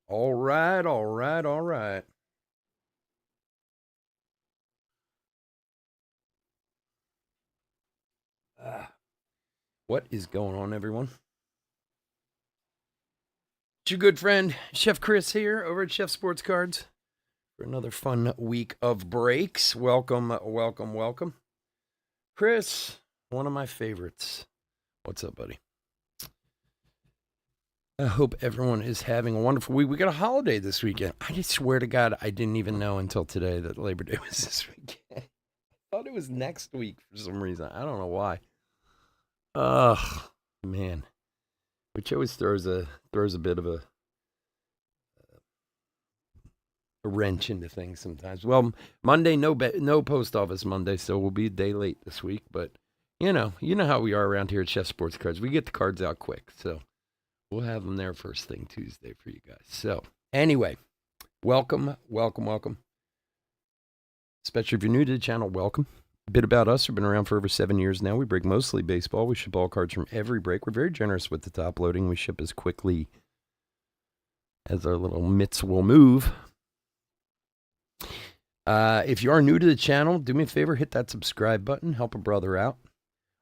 All right, all right, all right. What is going on, everyone? It's your good friend, Chef Chris here over at Chef Sports Cards for another fun week of breaks. Welcome, welcome, welcome. Chris, one of my favorites. What's up, buddy? I hope everyone is having a wonderful week. We got a holiday this weekend. I just swear to God, I didn't even know until today that Labor Day was this weekend. I thought it was next week for some reason. I don't know why. Ugh, man. Which always throws a bit of a wrench into things sometimes. Well, Monday no post office Monday, so we'll be a day late this week. But you know how we are around here at Chef Sports Cards. We get the cards out quick, so we'll have them there first thing Tuesday for you guys. So anyway, welcome, welcome, welcome. Especially if you're new to the channel, welcome. A bit about us. We've been around for over 7 years now. We break mostly baseball. We ship all cards from every break. We're very generous with the top loading. We ship as quickly as our little mitts will move. If you are new to the channel, do me a favor, hit that subscribe button, help a brother out.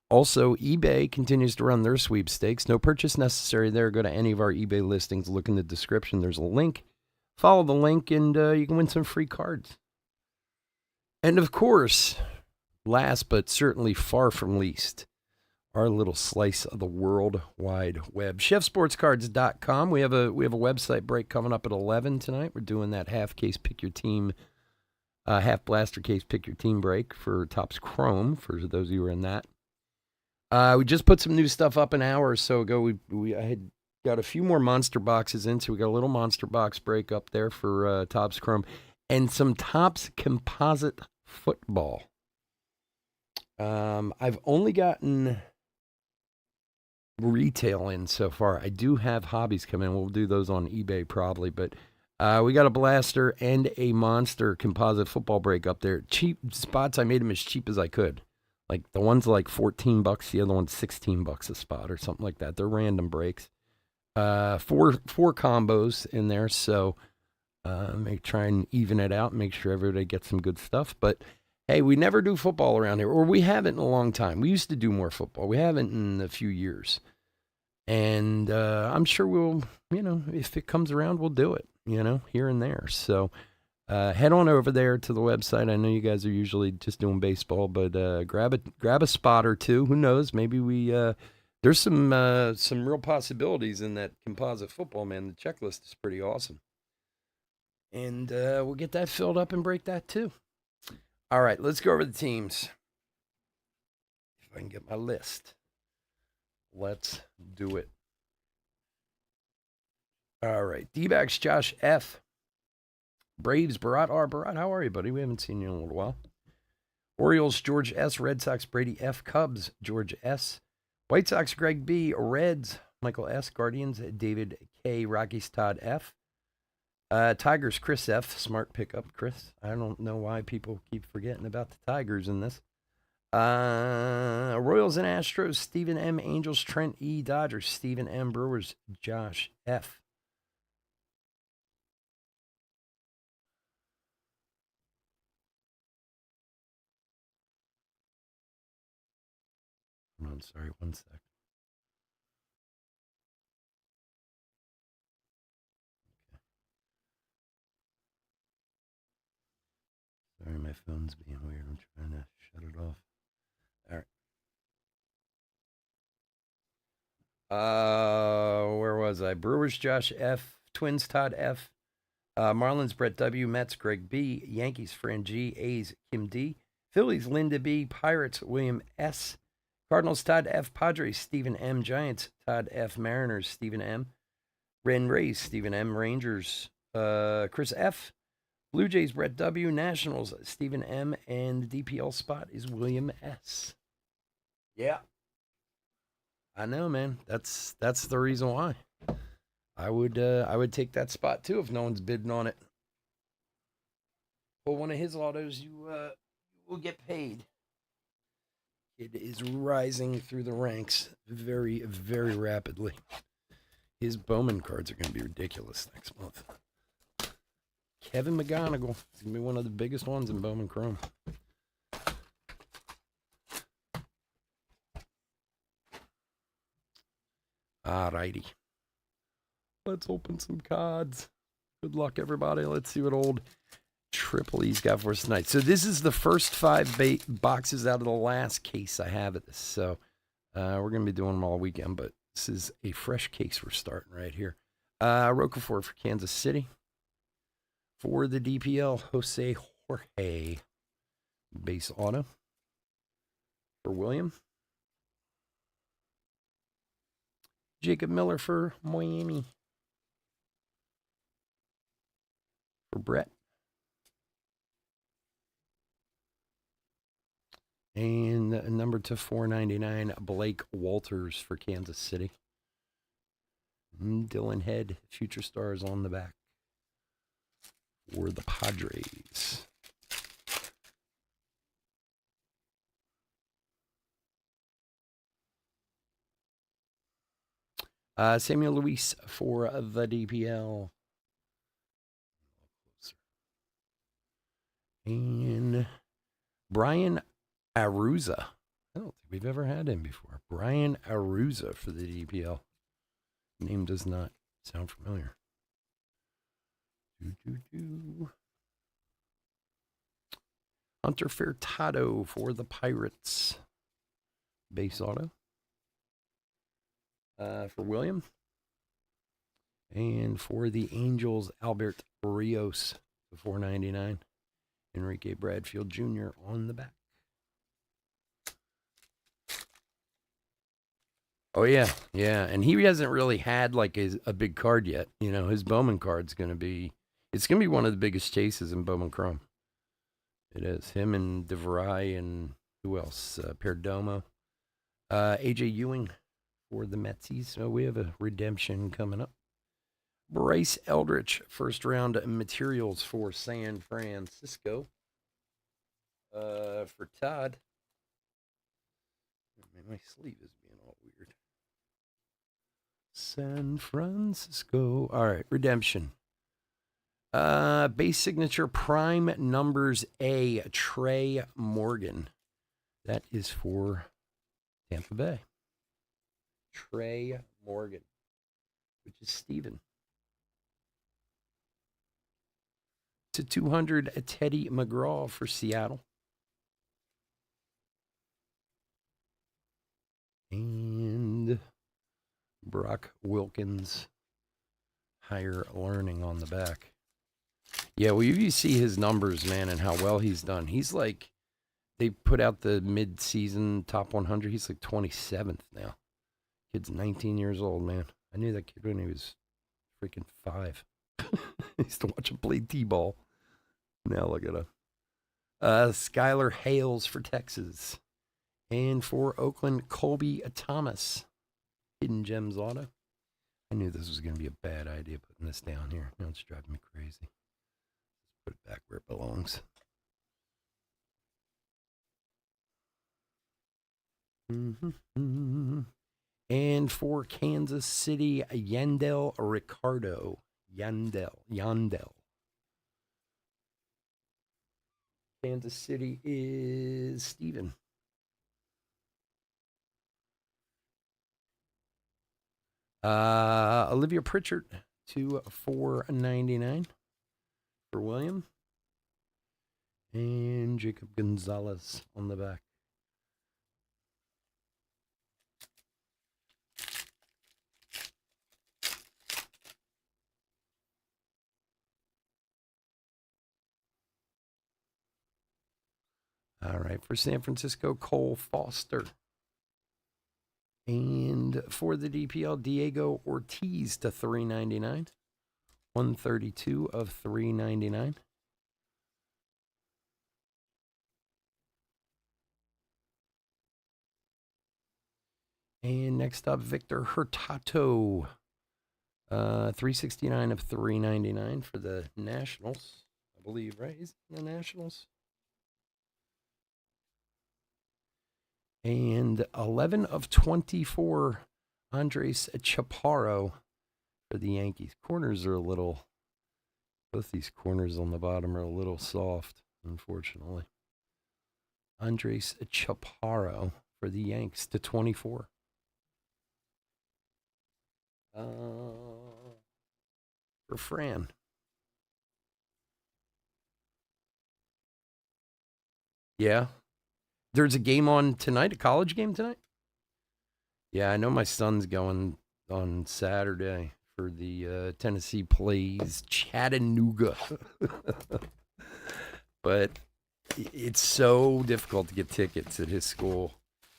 Also, eBay continues to run their sweepstakes. No purchase necessary there. Go to any of our eBay listings, look in the description. There's a link. Follow the link, and you can win some free cards. And of course, last but certainly far from least, our little slice of the World Wide Web. ChefSportsCards.com. We have a website break coming up at 11 tonight. We're doing that half case pick your team. Half blaster case pick your team break for Topps Chrome, for those of you who are in that. We just put some new stuff up an hour or so ago. I had got a few more monster boxes in, so we got a little monster box break up there for Topps Chrome and some Topps Composite Football. I've only gotten retail in so far. I do have hobbies come in. We'll do those on eBay probably, but we got a blaster and a monster composite football break up there. Cheap spots. I made them as cheap as I could. Like the one's like $14, the other one's $16 a spot or something like that. They're random breaks. Four combos in there, so try and even it out, make sure everybody gets some good stuff. But hey, we never do football around here, or we haven't in a long time. We used to do more football. We haven't in a few years. And I'm sure we'll, if it comes around, we'll do it, here and there. So head on over there to the website. I know you guys are usually just doing baseball, but grab a spot or two. Who knows? Maybe there's some real possibilities in that composite football, man. The checklist is pretty awesome. And we'll get that filled up and break that too. All right, let's go over the teams. If I can get my list. Let's do it. All right. D-backs, Josh F. Braves, Barat R. Barat, how are you, buddy? We haven't seen you in a little while. Orioles, George S. Red Sox, Brady F. Cubs, George S. White Sox, Greg B. Reds, Michael S. Guardians, David K. Rockies, Todd F. Tigers, Chris F. Smart pickup, Chris. I don't know why people keep forgetting about the Tigers in this. Royals and Astros, Stephen M. Angels, Trent E. Dodgers, Stephen M. Brewers, Josh F. I'm sorry, 1 sec. Sorry, my phone's being weird. I'm trying to shut it off. All right. Where was I? Brewers, Josh F. Twins, Todd F. Marlins, Brett W. Mets, Greg B. Yankees, Fran G. A's, Kim D. Phillies, Linda B. Pirates, William S. Cardinals, Todd F. Padres, Stephen M. Giants, Todd F. Mariners, Stephen M. Rays, Stephen M. Rangers, Chris F. Blue Jays, Brett W. Nationals, Stephen M. And the DPL spot is William S. Yeah. I know, man. That's the reason why. I would take that spot too if no one's bidding on it. Pull one of his autos, you will get paid. It is rising through the ranks very, very rapidly. His Bowman cards are going to be ridiculous next month. Kevin McGonigal is going to be one of the biggest ones in Bowman Chrome. Alrighty. Let's open some cards. Good luck, everybody. Let's see what old Triple E's got for us tonight. So this is the first 5 boxes out of the last case I have of this. So we're going to be doing them all weekend, but this is a fresh case we're starting right here. Rocafort for Kansas City. For the DPL, Jose Jorge. Base auto. For William. Jacob Miller for Miami. For Brett. And number to 499, Blake Walters for Kansas City. Dylan Head, Future Stars on the back for the Padres. Samuel Luis for the DPL. And Brian Aruza. I don't think we've ever had him before. Brian Aruza for the DPL. Name does not sound familiar. Hunter Furtado for the Pirates. Base auto. For William. And for the Angels, Albert Rios, the 499. Enrique Bradfield Jr. on the back. Oh, yeah. Yeah. And he hasn't really had like a big card yet. You know, his Bowman card's going to be, it's going to be one of the biggest chases in Bowman Chrome. It is. Him and DeVry and who else? Perdomo. AJ Ewing for the Metsies. So we have a redemption coming up. Bryce Eldridge, first round materials for San Francisco. For Todd. My sleeve is being all weird. San Francisco. All right, redemption. Base signature prime numbers A, Trey Morgan. That is for Tampa Bay. Trey Morgan, which is Steven. To 200, Teddy McGraw for Seattle. And Brock Wilkins, higher learning on the back. Yeah, well, you see his numbers, man, and how well he's done. He's like, they put out the mid-season top 100. He's like 27th now. Kid's 19 years old, man. I knew that kid when he was freaking 5. I used to watch him play T-ball. Now look at him. Skylar Hales for Texas. And for Oakland, Colby Thomas. Hidden Gems auto. I knew this was going to be a bad idea putting this down here. Now it's driving me crazy. Put it back where it belongs. And for Kansas City, Yandel Ricardo. Yandel. Kansas City is Steven. Olivia Pritchard to 499 for William. And Jacob Gonzalez on the back. All right, for San Francisco, Cole Foster. And for the DPL, Diego Ortiz to 399. 132 of 399. And next up, Victor Hurtado. 369 of 399 for the Nationals, I believe, right? Is it the Nationals? And 11 of 24, Andres Chaparro for the Yankees. Corners are a little, both these corners on the bottom are a little soft, unfortunately. Andres Chaparro for the Yanks to 24. For Fran. Yeah. There's a game on tonight, a college game tonight? Yeah, I know my son's going on Saturday for the Tennessee plays Chattanooga. But it's so difficult to get tickets at his school.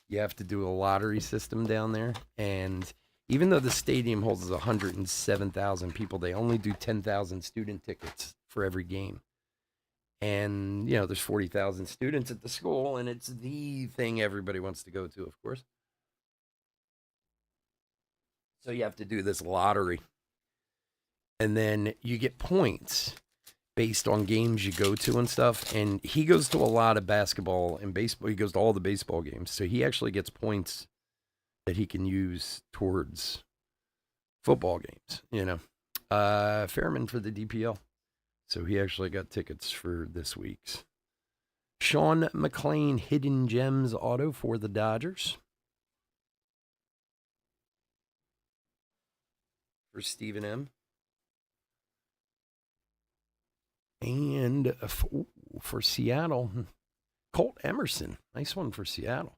You have to do a lottery system down there. And even though the stadium holds 107,000 people, they only do 10,000 student tickets for every game. And, there's 40,000 students at the school, and it's the thing everybody wants to go to, of course. So you have to do this lottery. And then you get points based on games you go to and stuff. And he goes to a lot of basketball and baseball. He goes to all the baseball games. So he actually gets points that he can use towards football games, Fairman for the DPL. So he actually got tickets for this week's. Sean McLean, Hidden Gems auto for the Dodgers. For Stephen M. And for Seattle, Colt Emerson. Nice one for Seattle.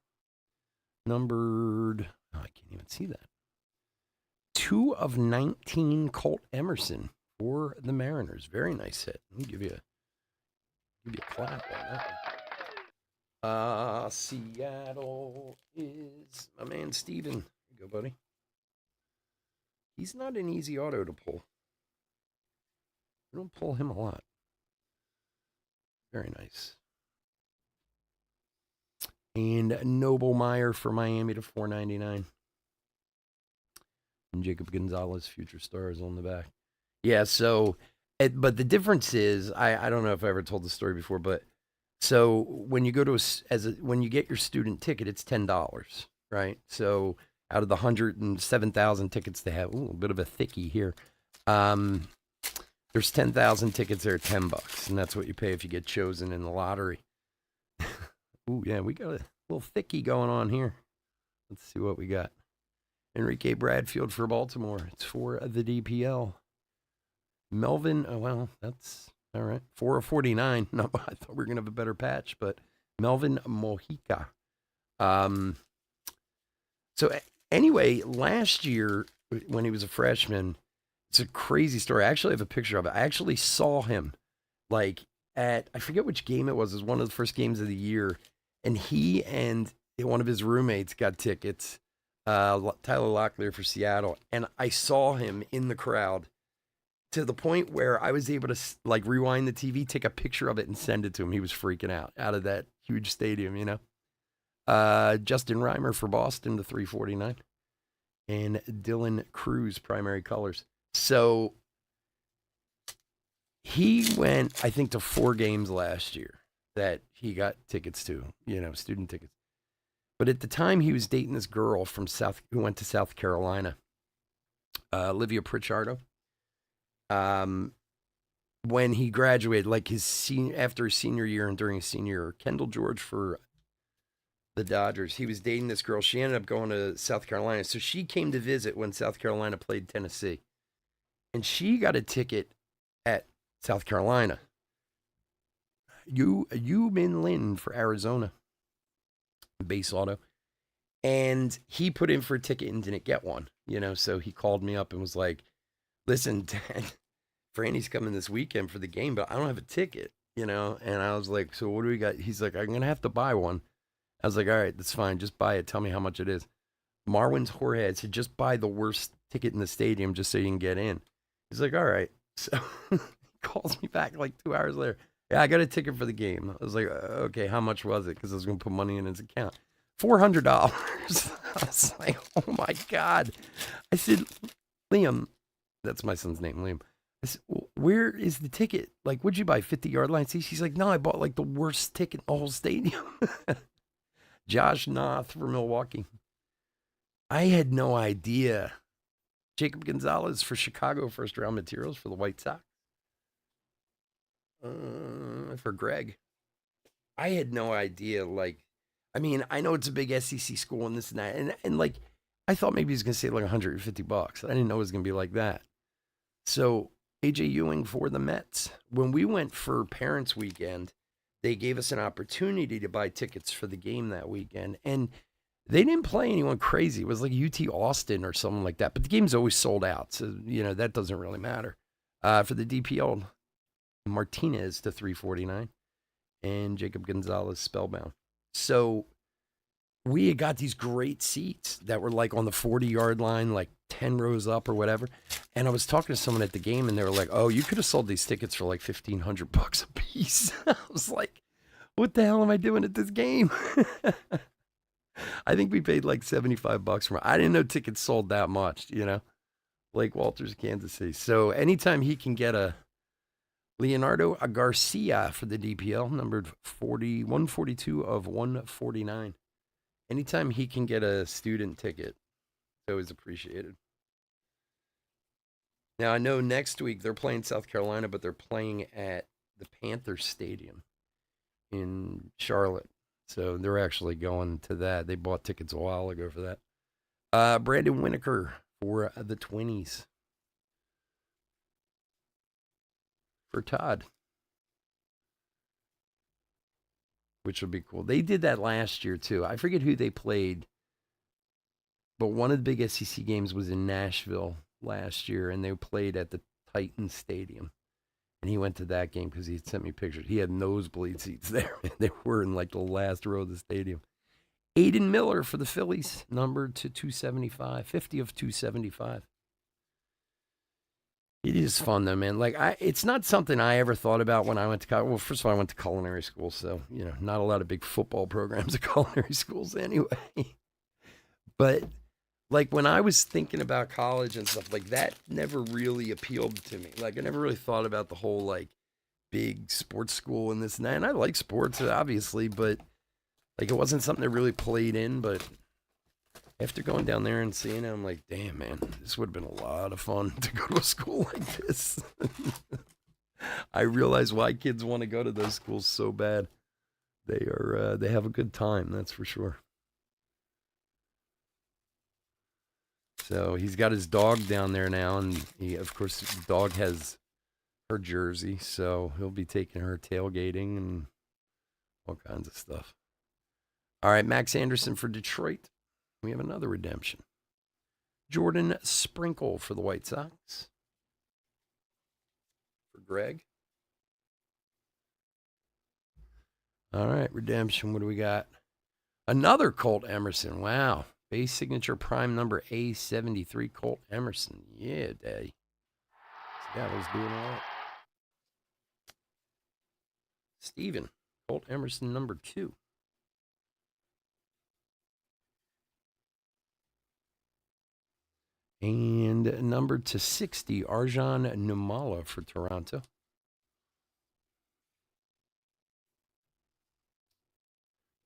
Numbered, I can't even see that. 2 of 19, Colt Emerson for the Mariners. Very nice hit. Let me give you a clap on that one. Seattle is my man Steven. Here you go, buddy. He's not an easy auto to pull. You don't pull him a lot. Very nice. And Noble Meyer for Miami to $4.99. And Jacob Gonzalez, future stars on the back. Yeah, so, but the difference is, I don't know if I ever told the story before, but so when you go to when you get your student ticket, it's $10, right? So out of the 107,000 tickets they have, a bit of a thickie here. There's 10,000 tickets there, $10, and that's what you pay if you get chosen in the lottery. Ooh, yeah, we got a little thickie going on here. Let's see what we got. Enrique Bradfield for Baltimore. It's for the DPL. Melvin, that's all right. 4 of 49. No, I thought we were going to have a better patch, but Melvin Mojica. So anyway, last year when he was a freshman, it's a crazy story. I actually have a picture of it. I actually saw him I forget which game it was. It was one of the first games of the year. And he and one of his roommates got tickets, Tyler Locklear for Seattle. And I saw him in the crowd to the point where I was able to rewind the TV, take a picture of it and send it to him. He was freaking out of that huge stadium, Justin Reimer for Boston to $3.49. And Dylan Cruz, primary colors. So he went, I think, to 4 games last year that he got tickets to, student tickets. But at the time, he was dating this girl who went to South Carolina, Olivia Pritchardo. When he graduated, after his senior year and during his senior year, Kendall George for the Dodgers, he was dating this girl. She ended up going to South Carolina. So she came to visit when South Carolina played Tennessee. And she got a ticket at South Carolina. Min Lin for Arizona. Base auto. And he put in for a ticket and didn't get one. So he called me up and was like, listen, Dad, Franny's coming this weekend for the game, but I don't have a ticket, And I was like, so what do we got? He's like, I'm going to have to buy one. I was like, all right, that's fine. Just buy it. Tell me how much it is. Marwin's Jorge said, just buy the worst ticket in the stadium just so you can get in. He's like, all right. So he calls me back 2 hours later. Yeah, I got a ticket for the game. I was like, okay, how much was it? Because I was going to put money in his account. $400. I was like, oh my God. I said, Liam, that's my son's name, Liam. I said, where is the ticket? What'd you buy, 50-yard line seats? She's like, no, I bought the worst ticket in the whole stadium. Josh Noth for Milwaukee. I had no idea. Jacob Gonzalez for Chicago, first round materials for the White Sox. For Greg. I had no idea. I know it's a big SEC school and this and that. And like, I thought maybe he was going to say like $150. I didn't know it was going to be like that. So, AJ Ewing for the Mets. When we went for Parents Weekend, they gave us an opportunity to buy tickets for the game that weekend. And they didn't play anyone crazy. It was like UT Austin or something like that. But the game's always sold out. So, that doesn't really matter. For the DPL, Martinez to 349 and Jacob Gonzalez spellbound. So we had got these great seats that were like on the 40-yard line, like 10 rows up or whatever. And I was talking to someone at the game and they were like, oh, you could have sold these tickets for like $1,500 a piece. I was like, what the hell am I doing at this game? I think we paid like $75 for it. I didn't know tickets sold that much, Lake Walters, Kansas City. So anytime he can get a Leonardo Garcia for the DPL, numbered 142 of 149. Anytime he can get a student ticket, it's always appreciated. Now, I know next week they're playing South Carolina, but they're playing at the Panthers Stadium in Charlotte. So they're actually going to that. They bought tickets a while ago for that. Brandon Winokur for the Twinnies. For Todd, which would be cool. They did that last year too. I forget who they played, but one of the big SEC games was in Nashville last year, and they played at the Titans Stadium. And he went to that game because he sent me pictures. He had nosebleed seats there. They were in like the last row of the stadium. Aiden Miller for the Phillies, numbered to 275, 50 of 275. It is fun though, man. It's not something I ever thought about when I went to college. Well, first of all, I went to culinary school, so not a lot of big football programs at culinary schools anyway. But when I was thinking about college and stuff like that, never really appealed to me. I never really thought about the whole big sports school and this and that. And I like sports, obviously, but it wasn't something that really played in. But after going down there and seeing it, I'm like, damn, man, this would have been a lot of fun to go to a school like this. I realize why kids want to go to those schools so bad. They have a good time, that's for sure. So he's got his dog down there now, and of course, the dog has her jersey, so he'll be taking her tailgating and all kinds of stuff. All right, Max Anderson for Detroit. We have another redemption. Jordan Sprinkle for the White Sox. For Greg. All right, redemption. What do we got? Another Colt Emerson. Wow. Base signature prime number A73 Colt Emerson. Yeah, Daddy. Seattle's doing all right. Steven. Colt Emerson number 2. And numbered to 60, Arjan Numala for Toronto.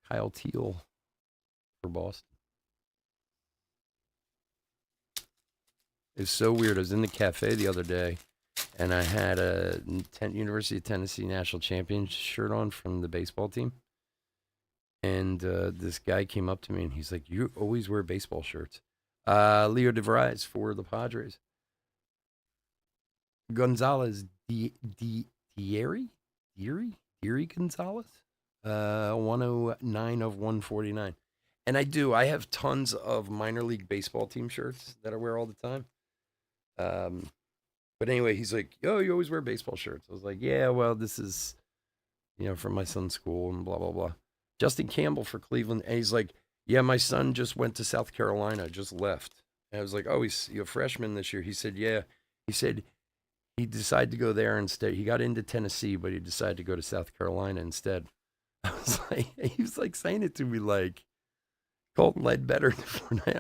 Kyle Teal for Boston. It's so weird. I was in the cafe the other day, and I had a University of Tennessee national champion shirt on from the baseball team. And this guy came up to me, and he's like, you always wear baseball shirts. Leo DeVries for the Padres. Gonzalez, Deary Gonzalez, 109 of 149. And I have tons of minor league baseball team shirts that I wear all the time. But anyway, he's like, oh, you always wear baseball shirts. I was like, yeah, well, this is, from my son's school and blah, blah, blah. Justin Campbell for Cleveland. And he's like, yeah, my son just went to South Carolina, just left. And I was like, oh, he's a freshman this year. He said, yeah. He said he decided to go there instead. He got into Tennessee, but he decided to go to South Carolina instead. I was like, he was like saying it to me like Colton Ledbetter.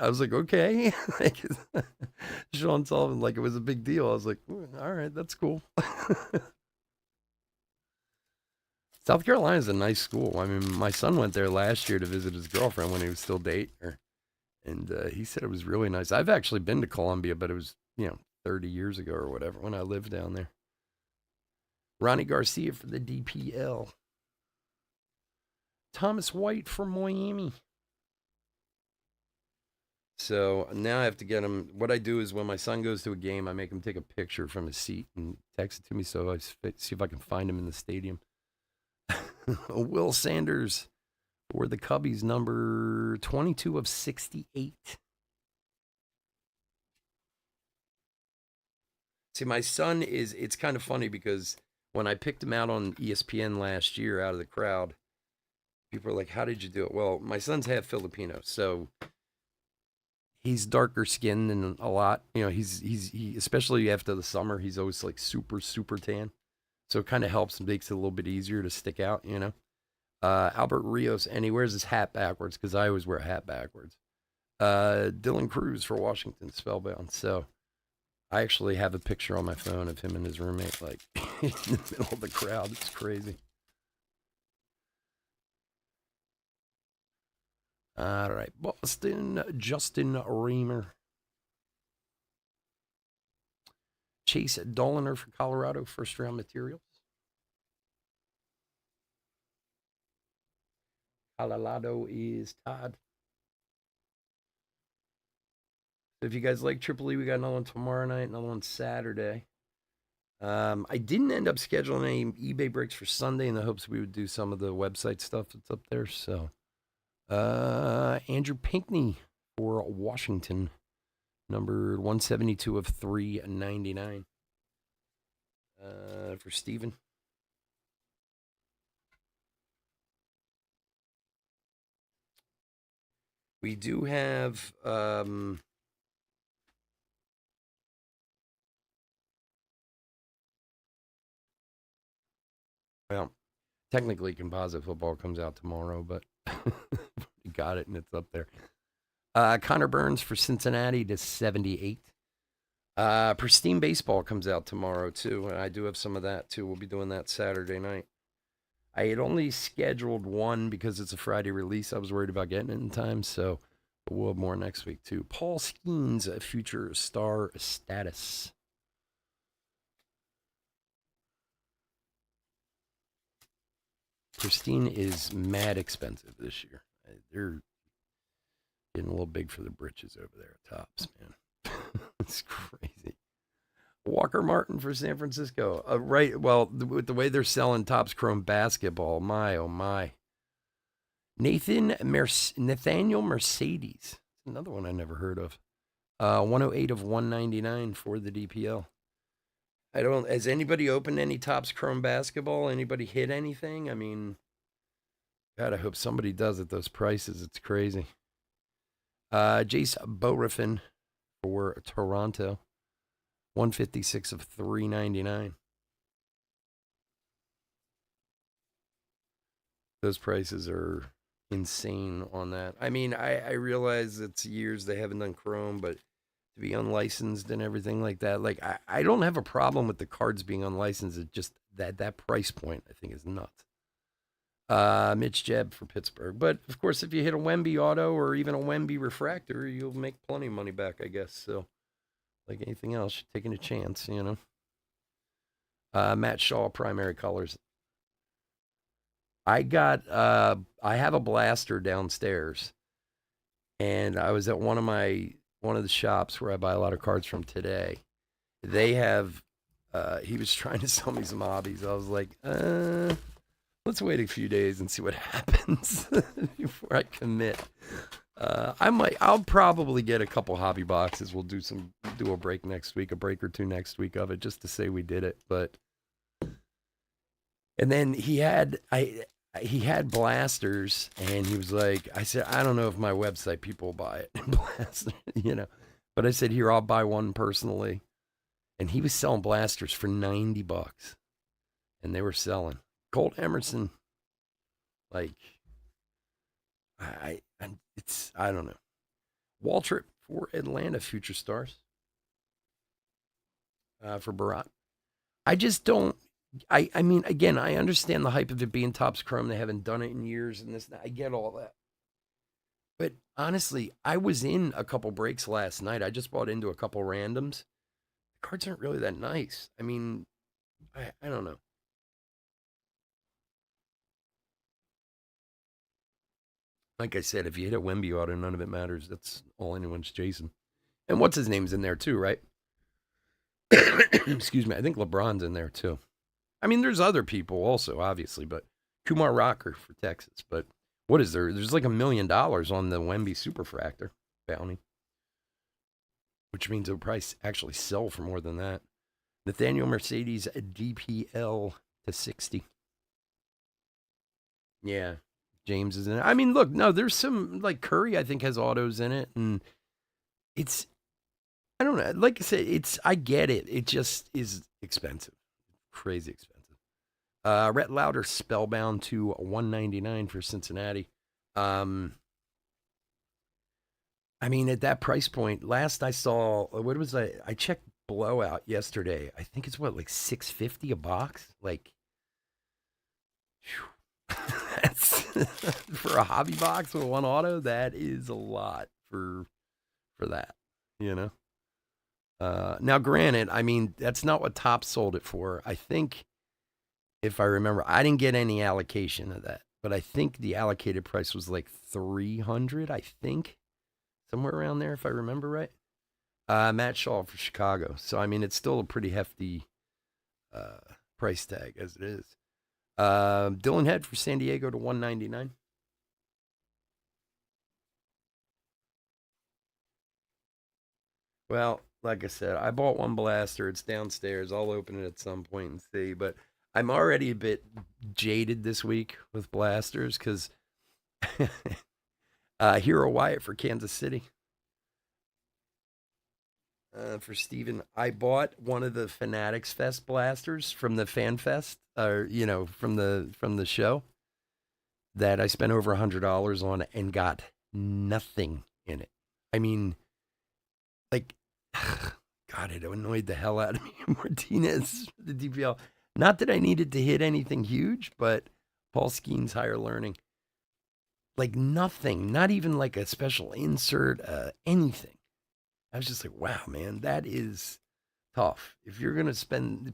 I was like, okay. Sean Sullivan, it was a big deal. I was like, all right, that's cool. South Carolina's a nice school. I mean, my son went there last year to visit his girlfriend when he was still dating her, and he said it was really nice. I've actually been to Columbia, but it was 30 years ago or whatever when I lived down there. Ronnie Garcia for the DPL. Thomas White from Miami. So now I have to get him. What I do is when my son goes to a game, I make him take a picture from his seat and text it to me so I see if I can find him in the stadium. Will Sanders for the Cubbies, number 22 of 68. See, my son it's kind of funny because when I picked him out on ESPN last year out of the crowd, people are like, how did you do it? Well, my son's half Filipino, so he's darker skinned than a lot. He especially after the summer, he's always like super, super tan. So it kind of helps and makes it a little bit easier to stick out, Albert Rios, and he wears his hat backwards because I always wear a hat backwards. Dylan Cruz for Washington, spellbound. So I actually have a picture on my phone of him and his roommate, like in the middle of the crowd. It's crazy. All right, Boston, Justin Reamer. Chase Dolliner for Colorado, first round materials. Colorado is Todd. So if you guys like Tripoli, we got another one tomorrow night, another one Saturday. I didn't end up scheduling any eBay breaks for Sunday in the hopes we would do some of the website stuff that's up there. So Andrew Pinkney for Washington, number 172 of 399. For Steven. We do have well, technically composite football comes out tomorrow, but you got it and it's up there. Connor Burns for Cincinnati to 78. Pristine Baseball comes out tomorrow too, and I do have some of that too. We'll be doing that Saturday night. I had only scheduled one because it's a Friday release. I was worried about getting it in time, so we'll have more next week too. Paul Skeens, future star status. Pristine is mad expensive this year. They're getting a little big for the britches over there at Tops, man. It's crazy. Walker Martin for San Francisco. Right. Well, with the way they're selling Topps Chrome basketball, my oh my. Nathaniel Mercedes. Another one I never heard of. 108 of 199 for the DPL. Has anybody opened any Topps Chrome basketball? Anybody hit anything? I mean, God, I hope somebody does at those prices. It's crazy. Jace Borafin for Toronto. 156 of 399. Those prices are insane on that. I mean, I realize it's years they haven't done Chrome, but to be unlicensed and everything like that, like I don't have a problem with the cards being unlicensed. It's just that price point I think is nuts. Mitch Jebb for Pittsburgh. But of course, if you hit a Wemby auto or even a Wemby refractor, you'll make plenty of money back, I guess. So like anything else, you're taking a chance, Matt Shaw, primary colors. I have a blaster downstairs, and I was at one of the shops where I buy a lot of cards from today. They have, he was trying to sell me some hobbies. I was like, let's wait a few days and see what happens before I commit. I'll probably get a couple hobby boxes. We'll do a break next week, a break or two next week of it, just to say we did it. And then he had blasters, and he was like, I said, I don't know if my website people will buy it, blaster, but I said, here, I'll buy one personally. And he was selling blasters for $90, and they were selling Colt Emerson. Like, I don't know. Waltrip for Atlanta Future Stars. For Barat. I just don't, I mean, again, I understand the hype of it being Topps Chrome. They haven't done it in years, and this. I get all that. But honestly, I was in a couple breaks last night. I just bought into a couple randoms. The cards aren't really that nice. I mean, I don't know. Like I said, if you hit a Wemby auto, none of it matters. That's all anyone's chasing. And what's his name's in there too, right? Excuse me. I think LeBron's in there too. I mean, there's other people also, obviously, but Kumar Rocker for Texas. But what is there? There's like $1 million on the Wemby Superfractor bounty, which means it'll probably actually sell for more than that. Nathaniel Mercedes DPL to 60. Yeah, James is in it. I mean, look, no, there's some like Curry. I think has autos in it, and it's I don't know. Like I said, it's I get it. It just is expensive, crazy expensive. Rhett Lauder spellbound to 199 for Cincinnati. Um, I mean, at that price point, last I saw, what was I checked Blowout yesterday. I think it's what like 650 a box. Like, that's for a hobby box with one auto. That is a lot for that. You know. Now, granted, I mean that's not what Top sold it for. I think if I remember, I didn't get any allocation of that, but I think the allocated price was like 300. I think somewhere around there, if I remember right. Matt Shaw for Chicago. So I mean, it's still a pretty hefty uh, price tag as it is. Dylan Head for San Diego to 199. Well, like I said, I bought one blaster. It's downstairs. I'll open it at some point and see. But I'm already a bit jaded this week with blasters because Hero Wyatt for Kansas City. For Steven, I bought one of the Fanatics Fest blasters from the Fan Fest, or from the show that I spent over $100 on and got nothing in it. I mean, like, God, it annoyed the hell out of me. Martinez, the DPL. Not that I needed to hit anything huge, but Paul Skeen's Higher Learning. Like nothing, not even like a special insert, anything. I was just like, wow, man, that is tough. If you're gonna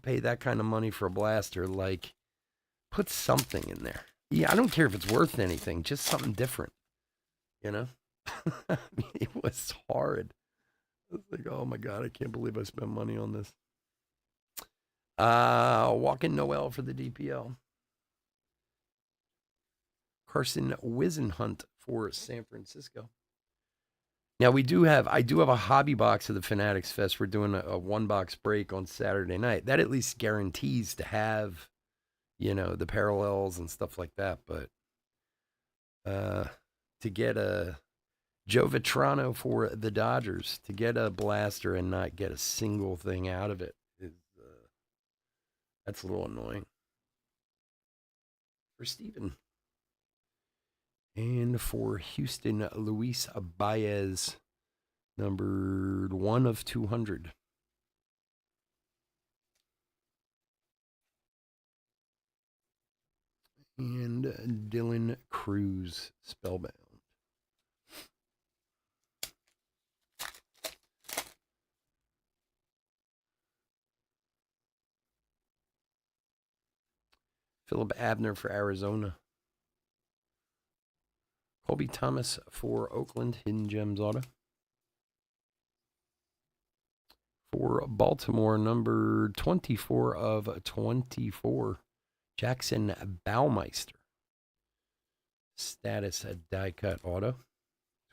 pay that kind of money for a blaster, like, put something in there. Yeah, I don't care if it's worth anything, just something different. You know, I mean, it was hard. I was like, oh my god, I can't believe I spent money on this. Walking Noel for the DPL. Carson Wisenhunt for San Francisco. Now I do have a hobby box of the Fanatics Fest. We're doing a one box break on Saturday night. That at least guarantees to have, the parallels and stuff like that. But to get a Joe Vitrano for the Dodgers, to get a blaster and not get a single thing out of it is that's a little annoying for Steven. And for Houston, Luis Baez, numbered 1 of 200. And Dylan Cruz, spellbound. Philip Abner for Arizona. Colby Thomas for Oakland, Hidden Gems Auto. For Baltimore, number 24 of 24, Jackson Baumeister. Status die cut auto,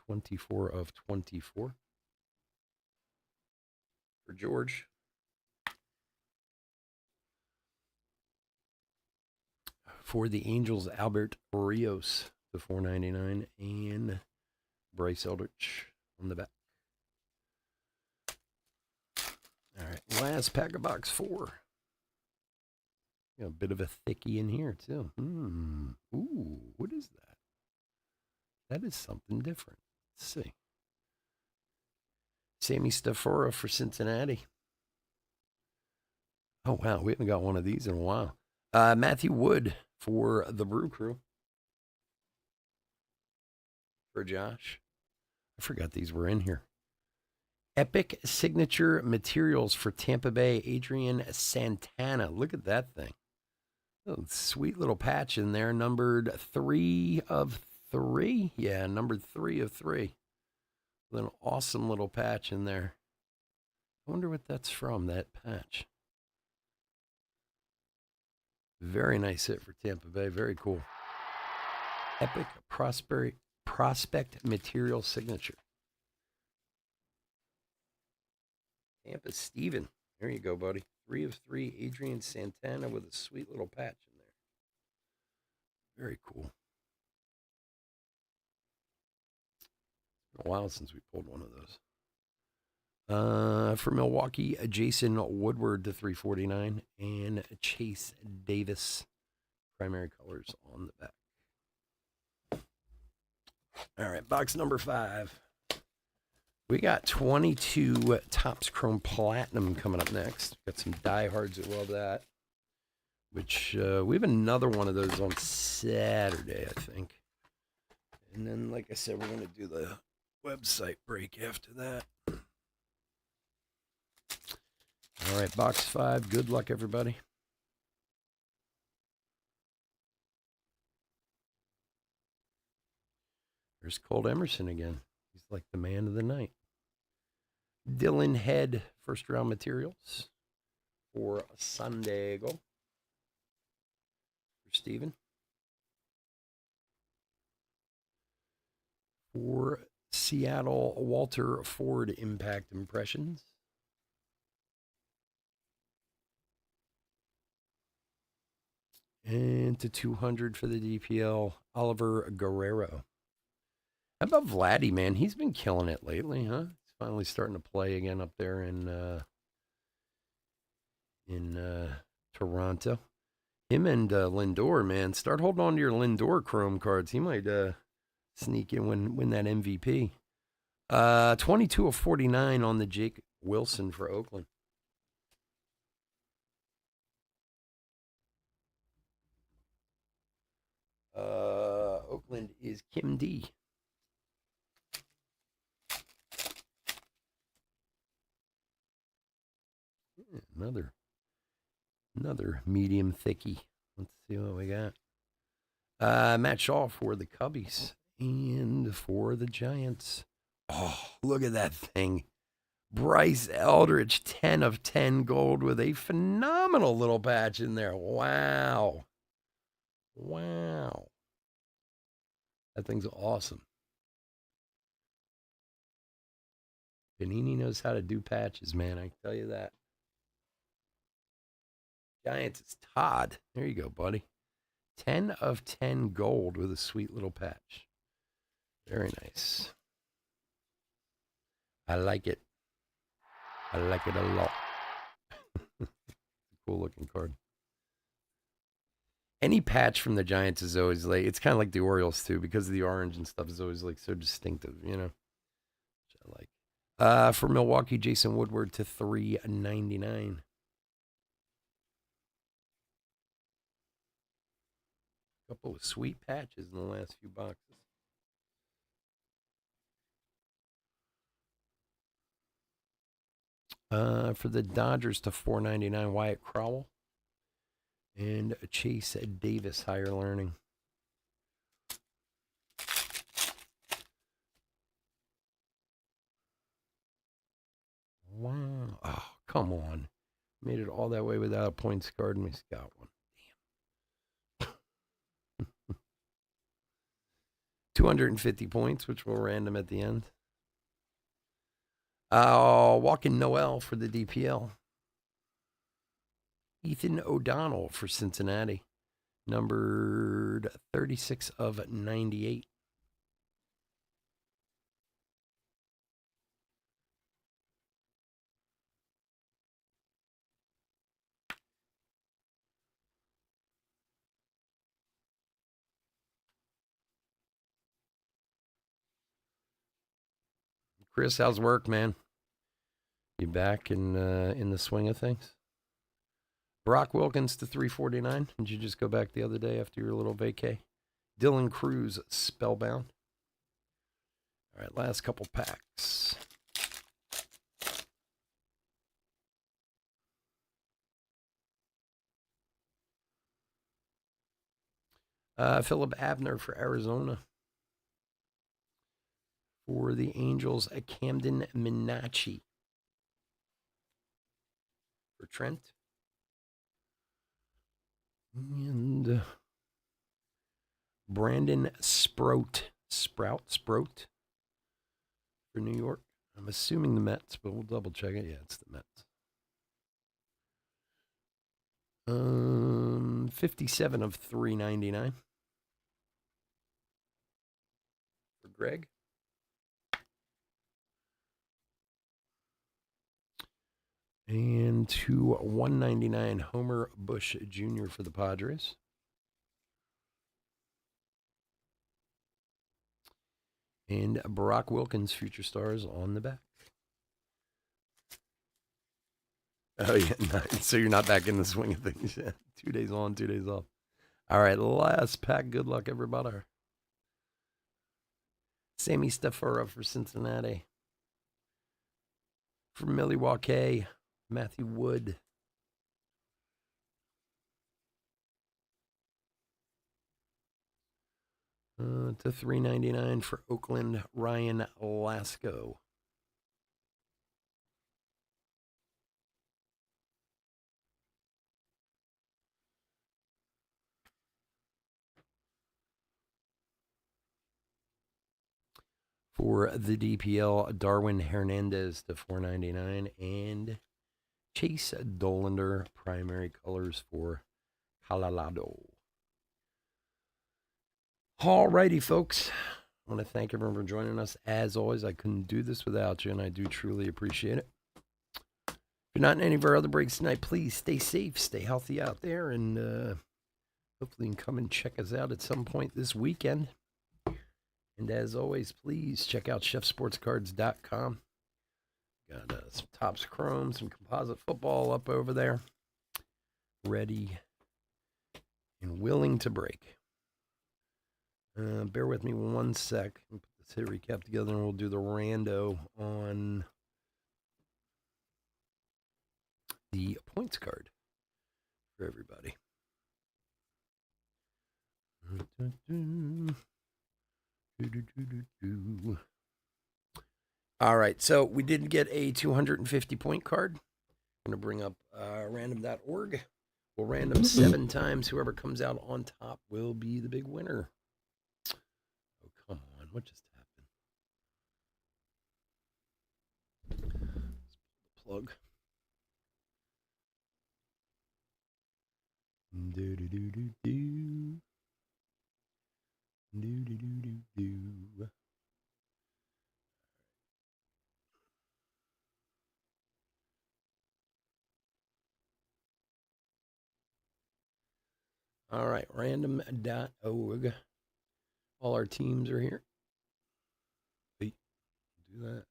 24 of 24. For George. For the Angels, Albert Rios, the 499, and Bryce Eldridge on the back. All right, last pack of box 4. A bit of a thickie in here, too. Ooh, what is that? That is something different. Let's see. Sammy Stafora for Cincinnati. Oh, wow. We haven't got one of these in a while. Matthew Wood for the Brew Crew. For Josh. I forgot these were in here. Epic signature materials for Tampa Bay, Adrian Santana. Look at that thing. Oh, sweet little patch in there, numbered 3 of 3. Yeah, numbered 3 of 3. With an awesome little patch in there. I wonder what that's from, that patch. Very nice hit for Tampa Bay. Very cool. Epic prospect material signature. Tampa Steven. There you go, buddy. 3 of 3. Adrian Santana with a sweet little patch in there. Very cool. It's been a while since we pulled one of those. For Milwaukee, Jason Woodward to 349 and Chase Davis. Primary colors on the back. All right, box number 5. We got 22 Topps Chrome Platinum coming up next. Got some diehards that love that. Which we have another one of those on Saturday, I think. And then, like I said, we're going to do the website break after that. All right, box 5. Good luck, everybody. There's Colt Emerson again. He's like the man of the night. Dylan Head, first round materials for San Diego. For Steven. For Seattle, Walter Ford, impact impressions. And to 200 for the DPL, Oliver Guerrero. How about Vladdy, man? He's been killing it lately, huh? He's finally starting to play again up there in Toronto. Him and Lindor, man. Start holding on to your Lindor Chrome cards. He might sneak in, win that MVP. 22 of 49 on the Jake Wilson for Oakland. Oakland is Kim D. Another medium thickie. Let's see what we got. Matt Shaw for the Cubbies and for the Giants. Oh, look at that thing. Bryce Eldridge, 10 of 10 gold with a phenomenal little patch in there. Wow. That thing's awesome. Panini knows how to do patches, man. I can tell you that. Giants is Todd. There you go, buddy. 10 of 10 gold with a sweet little patch. Very nice. I like it. I like it a lot. Cool looking card. Any patch from the Giants is always like, it's kind of like the Orioles too, because of the orange and stuff is always like so distinctive, you know. Which I like. For Milwaukee, Jason Woodward to 399. Couple of sweet patches in the last few boxes. For the Dodgers to 499, Wyatt Crowell and Chase Davis, higher learning. Wow. Oh, come on. Made it all that way without a points card, and we got one. Damn. 250 points, which we'll random at the end. Walking Noel for the DPL. Ethan O'Donnell for Cincinnati. Numbered 36 of 98. Chris, how's work, man? You back in the swing of things? Brock Wilkins to 349. Did you just go back the other day after your little vacay? Dylan Cruz, Spellbound. All right, last couple packs. Philip Abner for Arizona. For the Angels, Camden Minacci. For Trent. And Brandon Sprout for New York. I'm assuming the Mets, but we'll double check it. Yeah, it's the Mets. 57 of 399 for Greg. And to 199, Homer Bush Jr. for the Padres. And Brock Wilkins, Future Stars on the back. Oh, yeah. Nice. So you're not back in the swing of things yet. 2 days on, 2 days off. All right, last pack. Good luck, everybody. Sammy Stafura for Cincinnati. For Milwaukee, Matthew Wood. To 399 for Oakland, Ryan Lasco. For the DPL, Darwin Hernandez to 499 and Chase Dollander, primary colors for Colorado. Alrighty, folks. I want to thank everyone for joining us. As always, I couldn't do this without you, and I do truly appreciate it. If you're not in any of our other breaks tonight, please stay safe, stay healthy out there, and hopefully you can come and check us out at some point this weekend. And as always, please check out chefsportscards.com. Got some Topps Chrome, some composite football up over there, ready and willing to break. Bear with me 1 sec. I'll put this hit recap together and we'll do the rando on the points card for everybody. All right, so we did get a 250 point card. I'm going to bring up random.org. We'll random 7 times. Whoever comes out on top will be the big winner. Oh, come on. What just happened? Plug. Do do do do do. Do do do do do. All right, random.org. All our teams are here. Wait, do that.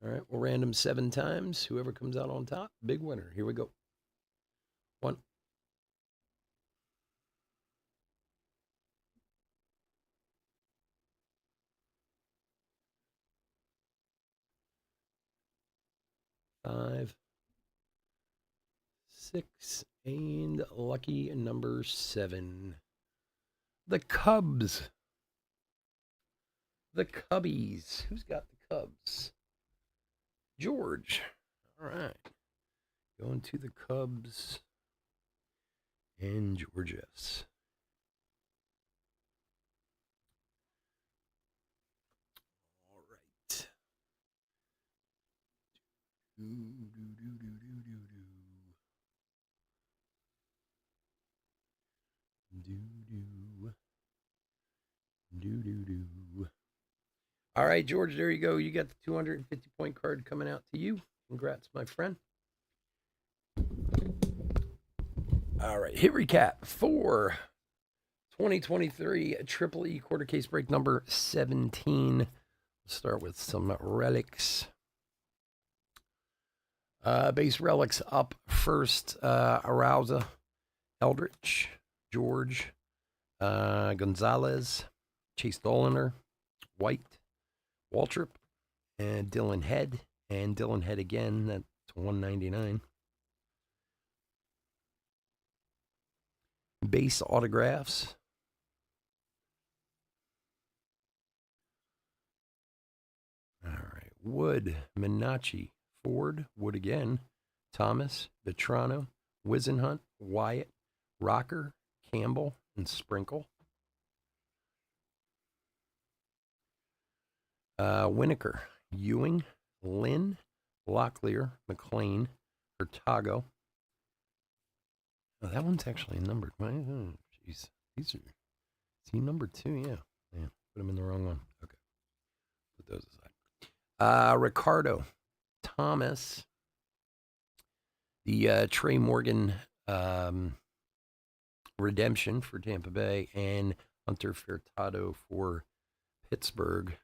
All right, we'll random 7 times. Whoever comes out on top, big winner. Here we go. 1. 5, 6, and lucky number 7. The Cubs. The Cubbies. Who's got the Cubs? George. All right. Going to the Cubs and George S. All right. All right, George, there you go. You got the 250 point card coming out to you. Congrats, my friend. All right, hit recap for 2023 Triple E quarter case break number 17. Let's start with some relics. Base relics up first. Arousa, Eldritch, George, Gonzalez, Chase Doliner, White, Waltrip, and Dylan Head. And Dylan Head again. That's 199. Base autographs. All right. Wood, Minacci, Ford, Wood again, Thomas, Vetrano, Wizenhunt, Wyatt, Rocker, Campbell, and Sprinkle. Winokur, Ewing, Lynn, Locklear, McLean, Hurtago. Oh, that one's actually numbered. Oh, jeez. These are. Is he number 2? Yeah. Yeah. Put him in the wrong one. Okay. Put those aside. Ricardo, Thomas, the Trey Morgan redemption for Tampa Bay, and Hunter Furtado for Pittsburgh.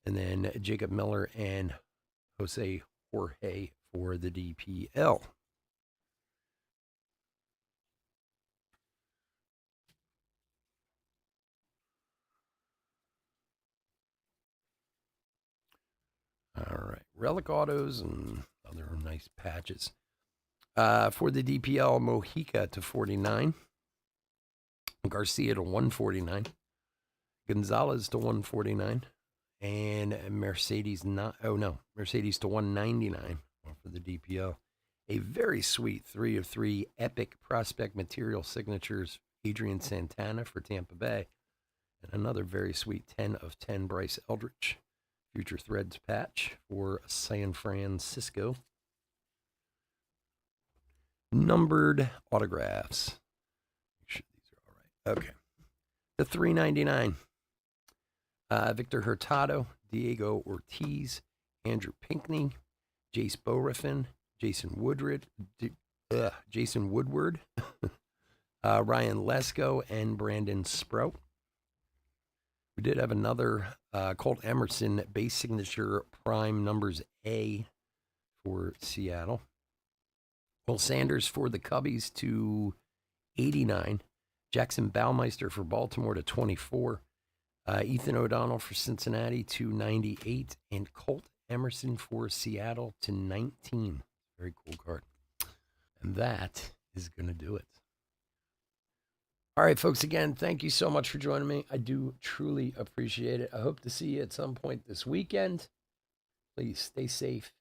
And then Jacob Miller and Jose Jorge for the DPL. All right. Relic autos and other nice patches. For the DPL, Mojica to 49. Garcia to 149. Gonzalez to 149. And Mercedes Mercedes to 199 for the DPL. A very sweet 3 of 3 epic prospect material signatures. Adrian Santana for Tampa Bay. And another very sweet 10 of 10 Bryce Eldridge. Future Threads patch for San Francisco. Numbered autographs. Make sure these are all right. Okay. The 399. Victor Hurtado, Diego Ortiz, Andrew Pinckney, Jace Boruffin, Jason Woodward, Ryan Lesko, and Brandon Sprout. We did have another Colt Emerson base signature prime numbers A for Seattle. Will Sanders for the Cubbies to 89. Jackson Baumeister for Baltimore to 24. Ethan O'Donnell for Cincinnati to 98. And Colt Emerson for Seattle to 19. Very cool card. And that is going to do it. All right, folks, again, thank you so much for joining me. I do truly appreciate it. I hope to see you at some point this weekend. Please stay safe